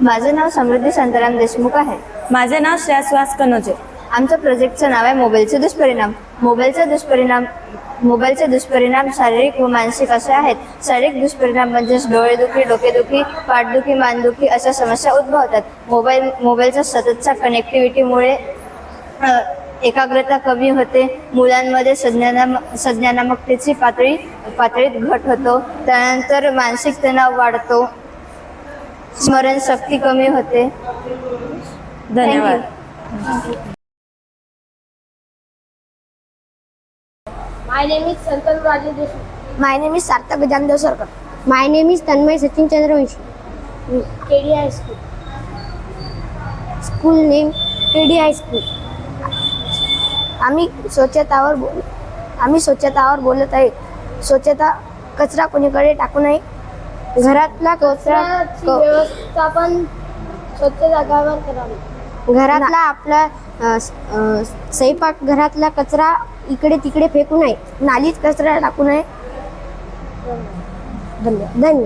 माझे नाव समृद्धी शांताराम देशमुख आहे. माझे नाव श्रेया सुहास कनोजे. आमच्या प्रोजेक्टचं नाव आहे मोबाईलचे दुष्परिणाम. मोबाईलचे दुष्परिणाम शारीरिक व मानसिक असे आहेत. शारीरिक दुष्परिणाम म्हणजे डोळेदुखी, डोकेदुखी, पाठदुखी, मानदुखी अशा समस्या उद्भवतात. मोबाईलच्या सततच्या कनेक्टिव्हिटीमुळे एकाग्रता कमी होते. मुलांमध्ये संज्ञानात्मकतेची पातळीत घट होतो. त्यानंतर मानसिक तणाव वाढतो. स्मरणशक्ती कमी होते. धन्यवाद. My name is Santanu Rajesh Deshmukh. My name is Sarthak Gajan Sarkar. My name is Tanmay Sachin Chandravanshi. KD High School. School name KD High School. आम्ही स्वच्छतावर बोलत आहे. स्वच्छता कचरा कोणीकडे टाकू नये. घरातला कचरा व्यवस्थापन स्वच्छ जागावर करावे. घरातला आपला स्वयंपाक घरातला कचरा इकडे तिकडे फेकू नये. नालीत कचरा टाकू नये. धन्यवाद.